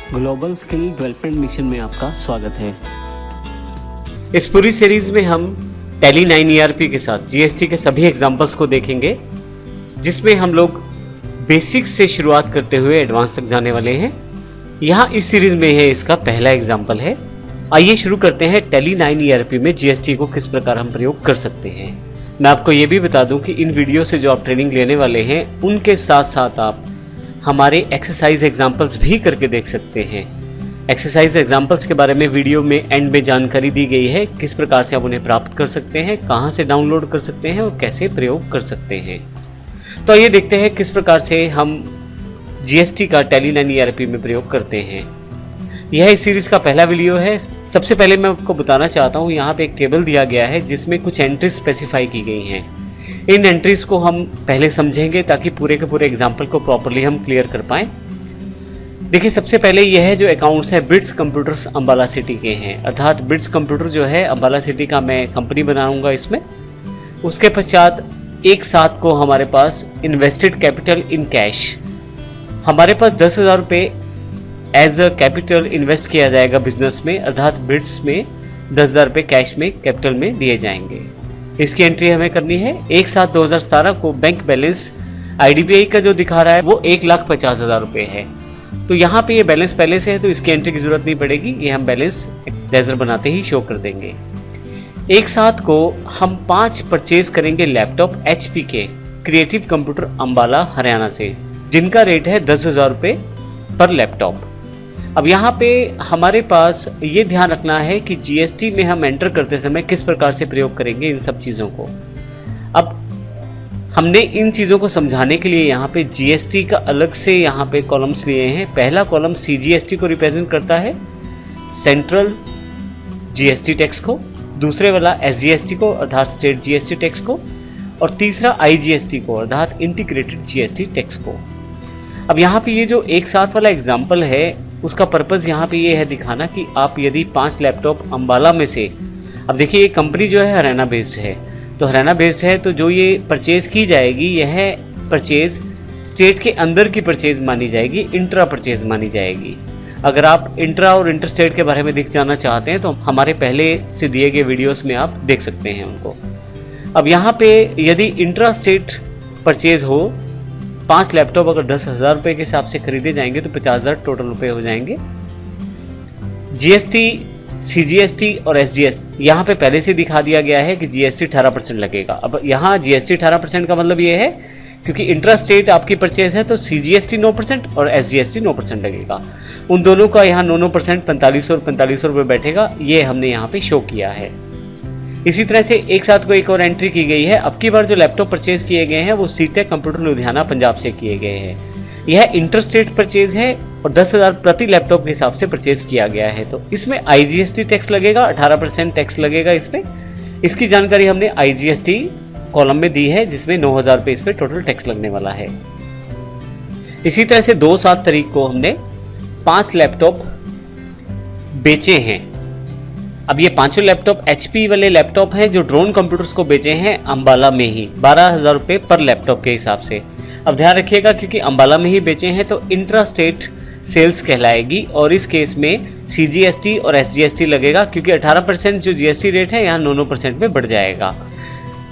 Global skill development mission में आपका स्वागत है। इस पूरी सीरीज में हम टैली 9 ERP के साथ जीएसटी के सभी एग्जांपल्स को देखेंगे, जिसमें हम लोग बेसिक्स से शुरुआत करते हुए एडवांस तक जाने वाले हैं। यहाँ इस सीरीज में है इसका पहला एग्जांपल है। आइए शुरू करते हैं टैली 9 ERP में जीएसटी को किस प्रकार हम प्रयोग कर सकते हैं। मैं आपको ये भी बता दूं कि इन वीडियो से जो आप ट्रेनिंग लेने वाले हैं उनके साथ साथ आप हमारे एक्सरसाइज एग्जांपल्स भी करके देख सकते हैं। एक्सरसाइज एग्जांपल्स के बारे में वीडियो में एंड में जानकारी दी गई है, किस प्रकार से आप उन्हें प्राप्त कर सकते हैं, कहां से डाउनलोड कर सकते हैं और कैसे प्रयोग कर सकते हैं। तो आइए देखते हैं किस प्रकार से हम जीएसटी का टैली 9 ERP में प्रयोग करते हैं। यह इस सीरीज का पहला वीडियो है। सबसे पहले मैं आपको बताना चाहता हूँ, यहाँ पे एक टेबल दिया गया है जिसमें कुछ एंट्रीज स्पेसिफाई की गई हैं। इन एंट्रीज को हम पहले समझेंगे ताकि पूरे के पूरे एग्जाम्पल को प्रॉपरली हम क्लियर कर पाएं। देखिए, सबसे पहले यह है जो अकाउंट्स है बिट्स कंप्यूटर्स अम्बाला सिटी के हैं, अर्थात बिट्स कंप्यूटर जो है अम्बाला सिटी का मैं कंपनी बनाऊंगा इसमें। उसके पश्चात एक साथ को हमारे पास इन्वेस्टेड कैपिटल इन कैश, हमारे पास 10,000 रुपये एज अ कैपिटल इन्वेस्ट किया जाएगा बिजनेस में, अर्थात बिट्स में 10,000 रुपये कैश में कैपिटल में दिए जाएंगे। इसकी एंट्री हमें करनी है। एक साथ 2017 को बैंक बैलेंस IDBI का जो दिखा रहा है वो 1,50,000 रुपये है। तो यहाँ पे ये बैलेंस पहले से है तो इसकी एंट्री की जरूरत नहीं पड़ेगी, ये हम बैलेंस लेजर बनाते ही शो कर देंगे। एक साथ को हम 5 परचेज करेंगे लैपटॉप HP के क्रिएटिव कंप्यूटर अम्बाला हरियाणा से, जिनका रेट है 10,000 रुपये पर लैपटॉप। अब यहाँ पे हमारे पास ये ध्यान रखना है कि जीएसटी में हम एंटर करते समय किस प्रकार से प्रयोग करेंगे इन सब चीज़ों को। अब हमने इन चीज़ों को समझाने के लिए यहाँ पे जीएसटी का अलग से यहाँ पे कॉलम्स लिए हैं। पहला कॉलम CGST को रिप्रेजेंट करता है, सेंट्रल GST टैक्स को, दूसरे वाला SGST को अर्थात स्टेट GST टैक्स को, और तीसरा IGST को अर्थात इंटीग्रेटेड GST टैक्स को। अब यहाँ पे ये जो एक साथ वाला एग्जाम्पल है उसका पर्पज़ यहाँ पे ये है दिखाना कि आप यदि 5 लैपटॉप अम्बाला में से, अब देखिए ये कंपनी जो है हरियाणा बेस्ड है, तो हरियाणा बेस्ड है तो जो ये परचेज़ की जाएगी यह परचेज़ स्टेट के अंदर की परचेज़ मानी जाएगी, इंट्रा परचेज़ मानी जाएगी। अगर आप इंट्रा और इंटर स्टेट के बारे में दिख जाना चाहते हैं तो हमारे पहले से दिए गए वीडियोज़ में आप देख सकते हैं उनको। अब यहाँ पे यदि इंट्रा स्टेट परचेज़ हो, 5 लैपटॉप अगर 10,000 रुपये के हिसाब से खरीदे जाएंगे तो 50,000 टोटल रुपये हो जाएंगे। GST, CGST और SGST यहाँ पे पहले से दिखा दिया गया है कि GST 18% लगेगा। अब यहाँ GST 18% का मतलब ये है क्योंकि इंट्रा स्टेट आपकी परचेज है तो CGST 9% और SGST 9% लगेगा। उन दोनों का यहाँ 9% 4500 रुपये बैठेगा, ये हमने यहाँ पे शो किया है। इसी तरह से एक साथ को एक और एंट्री की गई है। अब की बार जो लैपटॉप परचेज किए गए हैं वो सीटेक कंप्यूटर लुधियाना पंजाब से किए गए हैं। यह इंटरस्टेट परचेज है और 10,000 प्रति लैपटॉप के हिसाब से परचेज किया गया है। तो इसमें IGST टैक्स लगेगा, 18% टैक्स लगेगा इसमें। इसकी जानकारी हमने IGST कॉलम में दी है जिसमें 9,000 रुपये इस पर टोटल टैक्स लगने वाला है। इसी तरह से 2/7 तारीख को हमने 5 लैपटॉप बेचे हैं। अब ये 5 लैपटॉप HP वाले लैपटॉप हैं जो ड्रोन कंप्यूटर्स को बेचे हैं अम्बाला में ही 12,000 रुपये पर लैपटॉप के हिसाब से। अब ध्यान रखिएगा क्योंकि अम्बाला में ही बेचे हैं तो इंट्रा स्टेट सेल्स कहलाएगी और इस केस में CGST और SGST लगेगा क्योंकि 18% जो GST रेट है यहाँ 9% में बढ़ जाएगा।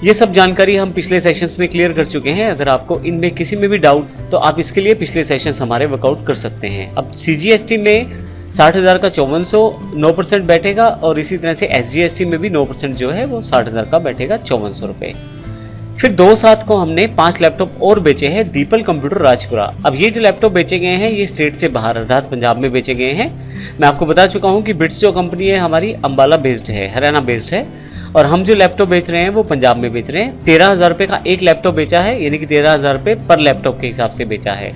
ये सब जानकारी हम पिछले सेशंस में क्लियर कर चुके हैं। अगर आपको इनमें किसी में भी डाउट तो आप इसके लिए पिछले सेशंस हमारे वर्कआउट कर सकते हैं। अब CGST में 60,000 का 5400 9% बैठेगा और इसी तरह से SGST में भी 9% जो है वो 60,000 का बैठेगा 5400 रुपये। फिर 2/7 को हमने 5 लैपटॉप और बेचे हैं दीपल कंप्यूटर राजपुरा। अब ये जो लैपटॉप बेचे गए हैं ये स्टेट से बाहर अर्थात पंजाब में बेचे गए हैं। मैं आपको बता चुका हूँ कि बिट्स जो कंपनी है हमारी अम्बाला बेस्ड है, हरियाणा बेस्ड है, और हम जो लैपटॉप बेच रहे हैं वो पंजाब में बेच रहे हैं। 13,000 रुपये का एक लैपटॉप बेचा है, यानी कि 13,000 रुपये पर लैपटॉप के हिसाब से बेचा है।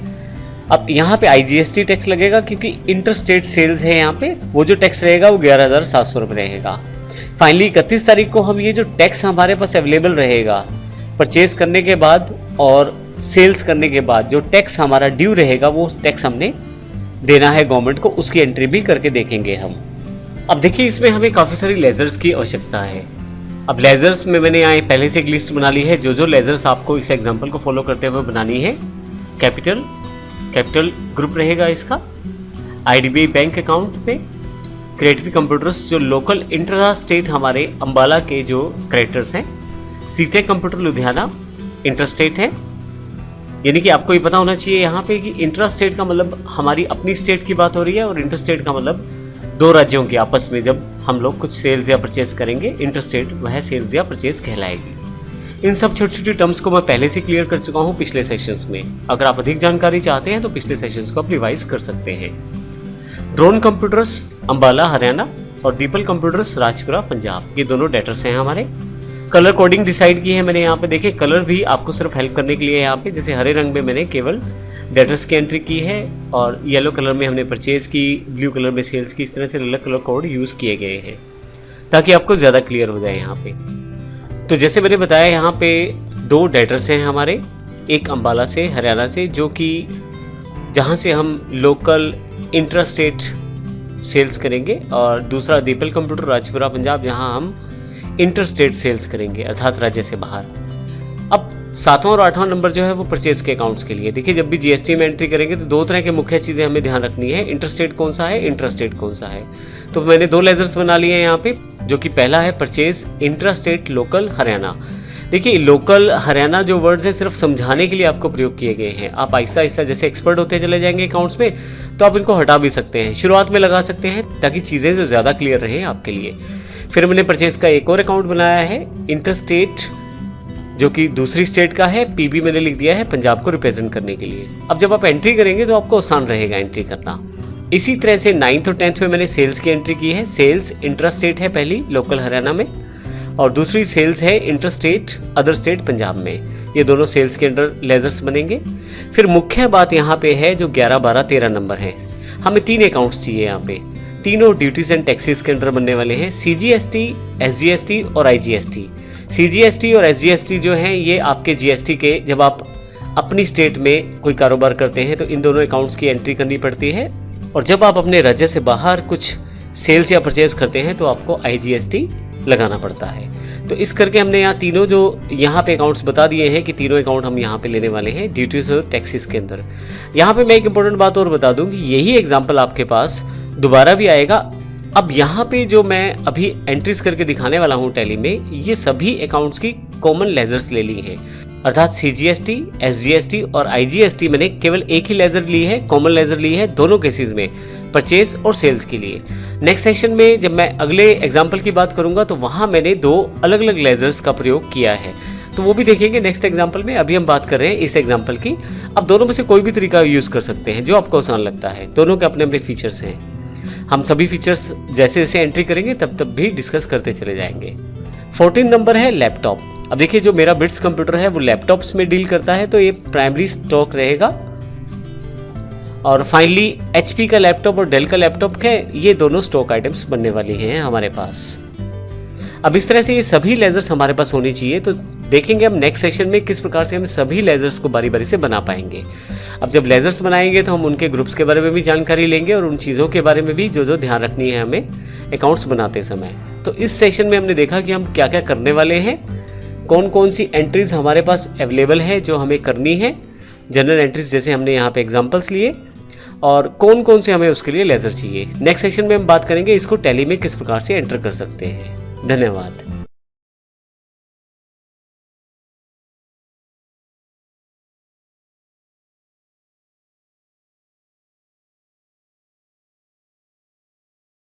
अब यहाँ पे IGST टैक्स लगेगा क्योंकि इंटर स्टेट सेल्स है, यहाँ पे वो जो टैक्स रहेगा वो 11,700 रुपये रहेगा। फाइनली 31 तारीख को हम ये जो टैक्स हमारे पास अवेलेबल रहेगा परचेज करने के बाद और सेल्स करने के बाद जो टैक्स हमारा ड्यू रहेगा वो टैक्स हमने देना है गवर्नमेंट को, उसकी एंट्री भी करके देखेंगे हम। अब देखिए इसमें हमें काफ़ी सारी लेजर्स की आवश्यकता है। अब लेजर्स में मैंने यहाँ पहले से एक लिस्ट बना ली है, जो लेजर्स आपको इस एग्जाम्पल को फॉलो करते हुए बनानी है। कैपिटल ग्रुप रहेगा इसका, IDBI बैंक अकाउंट पे क्रेडिट कंप्यूटर्स जो लोकल इंट्रा स्टेट हमारे अंबाला के जो क्रेडिटर्स हैं, सीटेक कंप्यूटर लुधियाना इंटर स्टेट है। यानी कि आपको ये पता होना चाहिए यहाँ पे कि इंट्रा स्टेट का मतलब हमारी अपनी स्टेट की बात हो रही है और इंटर स्टेट का मतलब दो राज्यों के आपस में जब हम लोग कुछ सेल्स या परचेज करेंगे, इंटर स्टेट वह सेल्स या परचेज कहलाएगी। इन सब छोटी छोटी टर्म्स को मैं पहले से क्लियर कर चुका हूँ पिछले सेशंस में। अगर आप अधिक जानकारी चाहते हैं तो पिछले सेशंस को आप रिवाइज कर सकते हैं। ड्रोन कंप्यूटर्स अंबाला हरियाणा और दीपल कंप्यूटर्स राजपुरा पंजाब, ये दोनों डेटर्स हैं हमारे। कलर कोडिंग डिसाइड की है मैंने यहाँ पे, देखिए कलर भी आपको सिर्फ हेल्प करने के लिए यहाँ पे, जैसे हरे रंग में मैंने केवल डेटर्स की एंट्री की है और येलो कलर में हमने परचेज की, ब्लू कलर में सेल्स की, इस तरह से अलग कलर कोड यूज़ किए गए हैं ताकि आपको ज़्यादा क्लियर हो जाए यहाँ पे। तो जैसे मैंने बताया यहाँ पे दो डेटर्स हैं हमारे, एक अंबाला से हरियाणा से जो कि जहाँ से हम लोकल इंट्रा स्टेट सेल्स करेंगे, और दूसरा दीपल कंप्यूटर राजपुरा पंजाब जहाँ हम इंटर स्टेट सेल्स करेंगे अर्थात राज्य से बाहर। अब 7वां और 8वां नंबर जो है वो परचेज के अकाउंट्स के लिए। देखिए जब भी जीएसटी में एंट्री करेंगे तो दो तरह के मुख्य चीज़ें हमें ध्यान रखनी है, इंटर स्टेट कौन सा है, इंट्रा स्टेट कौन सा है। तो मैंने दो लेजर्स बना लिए हैं यहाँ पे, जो कि पहला है purchase intra state local Haryana. देखिए लोकल हरियाणा जो वर्ड्स हैं सिर्फ समझाने के लिए आपको प्रयोग किए गए हैं। आप आहिस्ता आहिस्ता जैसे एक्सपर्ट होते चले जाएंगे अकाउंट्स में तो आप इनको हटा भी सकते हैं, शुरुआत में लगा सकते हैं ताकि चीज़ें जो ज़्यादा क्लियर रहें आपके लिए। फिर मैंने परचेज का एक और अकाउंट बनाया है इंटर स्टेट, जो कि दूसरी स्टेट का है, पीबी मैंने लिख दिया है पंजाब को रिप्रेजेंट करने के लिए। अब जब आप एंट्री करेंगे तो आपको आसान रहेगा एंट्री करना। इसी तरह से 9th और 10th में मैंने सेल्स की एंट्री की है। सेल्स इंट्रा स्टेट है पहली लोकल हरियाणा में, और दूसरी सेल्स है inter state other state Punjab में। ये दोनों सेल्स के अंडर लेजर्स बनेंगे। फिर मुख्य बात यहाँ पे है जो 11, 12, 13 नंबर है, हमें 3 अकाउंट्स चाहिए यहाँ पे। तीनों ड्यूटीज एंड टैक्सेस के अंडर बनने वाले हैं, CGST, SGST और IGST। CGST और SGST जो हैं ये आपके GST के, जब आप अपनी स्टेट में कोई कारोबार करते हैं तो इन दोनों अकाउंट्स की एंट्री करनी पड़ती है, और जब आप अपने राज्य से बाहर कुछ सेल्स या परचेज करते हैं तो आपको IGST लगाना पड़ता है। तो इस करके हमने यहाँ तीनों जो यहाँ पे अकाउंट्स बता दिए हैं कि तीनों अकाउंट हम यहाँ पे लेने वाले हैं ड्यूटीज और टैक्सेस के अंदर। यहाँ पे मैं एक इंपॉर्टेंट बात और बता दूँ कि यही एग्जाम्पल आपके पास दोबारा भी आएगा। अब यहाँ पे जो मैं अभी एंट्रीज करके दिखाने वाला हूँ टैली में, ये सभी अकाउंट्स की कॉमन लेजर्स ले ली हैं, अर्थात CGST, SGST और IGST मैंने केवल एक ही लेजर ली है, कॉमन लेजर ली है दोनों केसेस में, परचेज और सेल्स के लिए। नेक्स्ट सेशन में जब मैं अगले एग्जाम्पल की बात करूंगा तो वहाँ मैंने दो अलग अलग लेजर्स का प्रयोग किया है, तो वो भी देखेंगे नेक्स्ट एग्जाम्पल में। अभी हम बात कर रहे हैं इस एग्जाम्पल की। अब दोनों में से कोई भी तरीका यूज़ कर सकते हैं जो आपको आसान लगता है, दोनों के अपने अपने फीचर्स हैं। हम सभी फीचर्स जैसे जैसे एंट्री करेंगे तब भी डिस्कस करते चले जाएंगे। 14 नंबर है लैपटॉप। अब देखिए जो मेरा बिट्स कंप्यूटर है वो लैपटॉप्स में डील करता है, तो ये प्राइमरी स्टॉक रहेगा। और फाइनली HP का लैपटॉप और डेल का लैपटॉप है, ये दोनों स्टॉक आइटम्स बनने वाली हैं हमारे पास। अब इस तरह से ये सभी लेजर्स हमारे पास होनी चाहिए। तो देखेंगे हम नेक्स्ट सेशन में किस प्रकार से हम सभी लेजर्स को बारी बारी से बना पाएंगे। अब जब लेजर्स बनाएंगे तो हम उनके ग्रुप्स के बारे में भी जानकारी लेंगे और उन चीज़ों के बारे में भी जो ध्यान रखनी है हमें अकाउंट्स बनाते समय। तो इस सेशन में हमने देखा कि हम क्या क्या करने वाले हैं, कौन कौन सी एंट्रीज हमारे पास अवेलेबल है जो हमें करनी है, जनरल एंट्रीज जैसे हमने यहाँ पे एग्जांपल्स लिए, और कौन कौन से हमें उसके लिए लेजर चाहिए। नेक्स्ट सेशन में हम बात करेंगे इसको टैली में किस प्रकार से एंटर कर सकते हैं। धन्यवाद।